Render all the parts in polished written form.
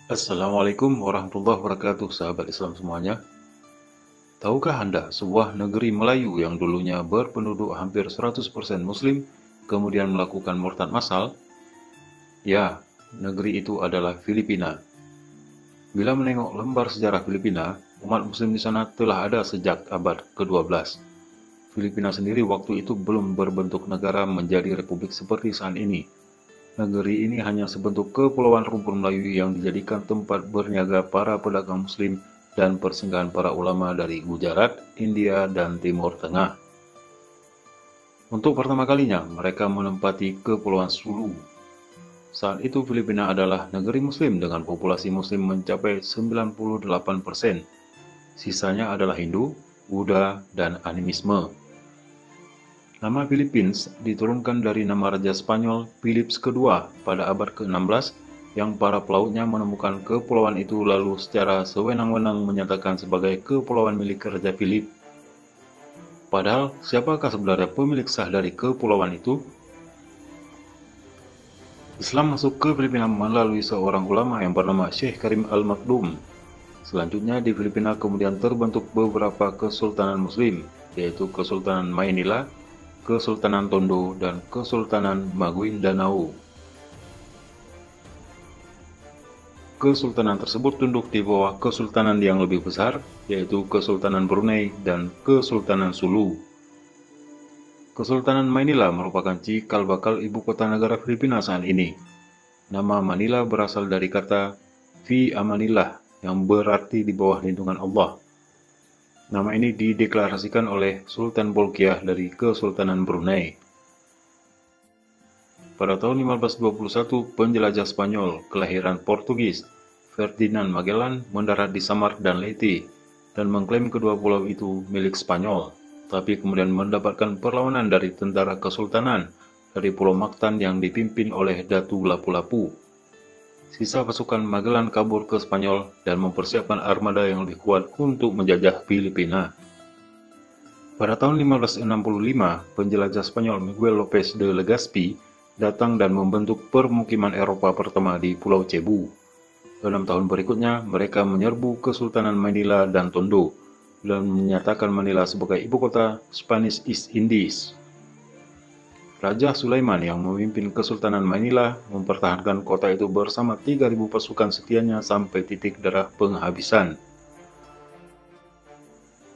Assalamualaikum warahmatullahi wabarakatuh, sahabat Islam semuanya. Tahukah Anda sebuah negeri Melayu yang dulunya berpenduduk hampir 100% Muslim, kemudian melakukan murtad massal? Ya, negeri itu adalah Filipina. Bila menengok lembar sejarah Filipina, umat Muslim di sana telah ada sejak abad ke-12. Filipina sendiri waktu itu belum berbentuk negara menjadi republik seperti saat ini. Negeri ini hanya sebentuk kepulauan rumpun Melayu yang dijadikan tempat berniaga para pedagang Muslim dan persinggahan para ulama dari Gujarat, India, dan Timur Tengah. Untuk pertama kalinya, mereka menempati Kepulauan Sulu. Saat itu Filipina adalah negeri Muslim dengan populasi Muslim mencapai 98%. Sisanya adalah Hindu, Buddha, dan animisme. Nama Philippines diturunkan dari nama Raja Spanyol Philips II pada abad ke-16 yang para pelautnya menemukan kepulauan itu lalu secara sewenang-wenang menyatakan sebagai kepulauan milik Raja Philip. Padahal, siapakah sebenarnya pemilik sah dari kepulauan itu? Islam masuk ke Filipina melalui seorang ulama yang bernama Syekh Karim Al-Makdum. Selanjutnya di Filipina kemudian terbentuk beberapa kesultanan Muslim, yaitu Kesultanan Maynila, Kesultanan Tondo, dan Kesultanan Maguindanao. Kesultanan tersebut tunduk di bawah kesultanan yang lebih besar, yaitu Kesultanan Brunei dan Kesultanan Sulu. Kesultanan Manila merupakan cikal bakal ibu kota negara Filipina saat ini. Nama Manila berasal dari kata Fi Amanillah yang berarti di bawah lindungan Allah. Nama ini dideklarasikan oleh Sultan Bolkiah dari Kesultanan Brunei. Pada tahun 1521, penjelajah Spanyol kelahiran Portugis, Ferdinand Magellan, mendarat di Samar dan Leyte dan mengklaim kedua pulau itu milik Spanyol, tapi kemudian mendapatkan perlawanan dari tentara Kesultanan dari Pulau Mactan yang dipimpin oleh Datu Lapu-Lapu. Sisa pasukan Magellan kabur ke Spanyol dan mempersiapkan armada yang lebih kuat untuk menjajah Filipina. Pada tahun 1565, penjelajah Spanyol Miguel López de Legazpi datang dan membentuk permukiman Eropa pertama di Pulau Cebu. 6 tahun berikutnya, mereka menyerbu Kesultanan Manila dan Tondo dan menyatakan Manila sebagai ibu kota Spanish East Indies. Raja Sulaiman yang memimpin Kesultanan Manila mempertahankan kota itu bersama 3.000 pasukan setianya sampai titik darah penghabisan.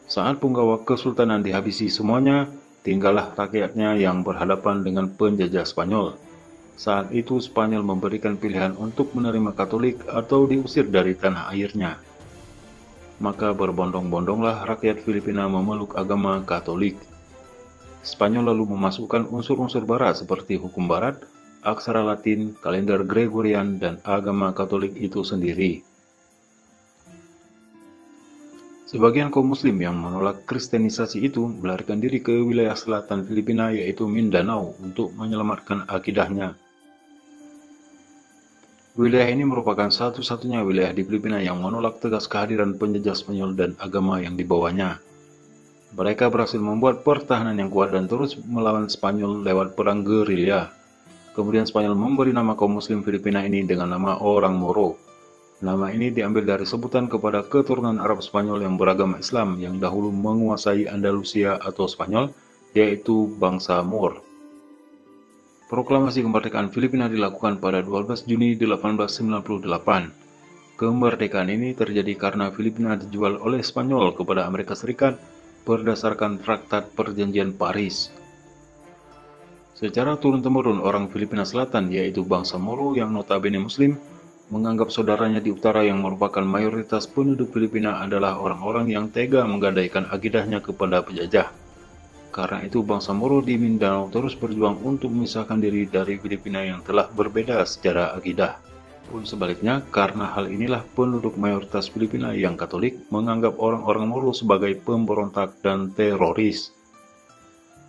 Saat punggawa Kesultanan dihabisi semuanya, tinggallah rakyatnya yang berhadapan dengan penjajah Spanyol. Saat itu Spanyol memberikan pilihan untuk menerima Katolik atau diusir dari tanah airnya. Maka berbondong-bondonglah rakyat Filipina memeluk agama Katolik. Spanyol lalu memasukkan unsur-unsur barat seperti hukum barat, aksara Latin, kalender Gregorian, dan agama Katolik itu sendiri. Sebagian kaum muslim yang menolak kristenisasi itu melarikan diri ke wilayah selatan Filipina yaitu Mindanao untuk menyelamatkan akidahnya. Wilayah ini merupakan satu-satunya wilayah di Filipina yang menolak tegas kehadiran penjajah Spanyol dan agama yang dibawanya. Mereka berhasil membuat pertahanan yang kuat dan terus melawan Spanyol lewat perang gerilya. Kemudian Spanyol memberi nama kaum muslim Filipina ini dengan nama orang Moro. Nama ini diambil dari sebutan kepada keturunan Arab Spanyol yang beragama Islam yang dahulu menguasai Andalusia atau Spanyol, yaitu bangsa Moor. Proklamasi kemerdekaan Filipina dilakukan pada 12 Juni 1898. Kemerdekaan ini terjadi karena Filipina dijual oleh Spanyol kepada Amerika Serikat berdasarkan Traktat Perjanjian Paris. Secara turun-temurun orang Filipina Selatan yaitu bangsa Moro yang notabene Muslim menganggap saudaranya di utara yang merupakan mayoritas penduduk Filipina adalah orang-orang yang tega menggadaikan akidahnya kepada penjajah. Karena itu bangsa Moro di Mindanao terus berjuang untuk memisahkan diri dari Filipina yang telah berbeda secara akidah. Pun sebaliknya, karena hal inilah penduduk mayoritas Filipina yang Katolik menganggap orang-orang Moro sebagai pemberontak dan teroris.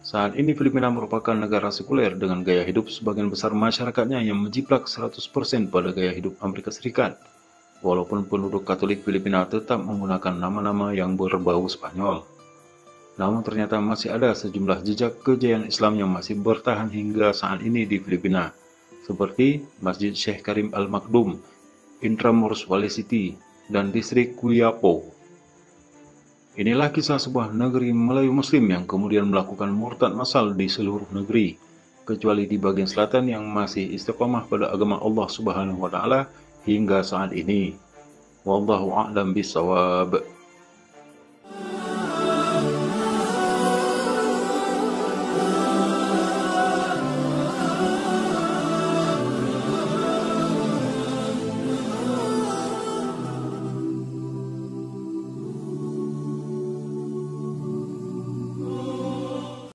Saat ini Filipina merupakan negara sekuler dengan gaya hidup sebagian besar masyarakatnya yang menjiplak 100% pada gaya hidup Amerika Serikat. Walaupun penduduk Katolik Filipina tetap menggunakan nama-nama yang berbau Spanyol. Namun ternyata masih ada sejumlah jejak kejayaan Islam yang masih bertahan hingga saat ini di Filipina, seperti Masjid Syekh Karim Al-Makdum, Intramuros Valley City, dan distrik Quiapo. Inilah kisah sebuah negeri Melayu Muslim yang kemudian melakukan murtad massal di seluruh negeri, kecuali di bagian selatan yang masih istiqamah pada agama Allah Subhanahu wa Ta'ala hingga saat ini. Wallahu a'lam bishawab.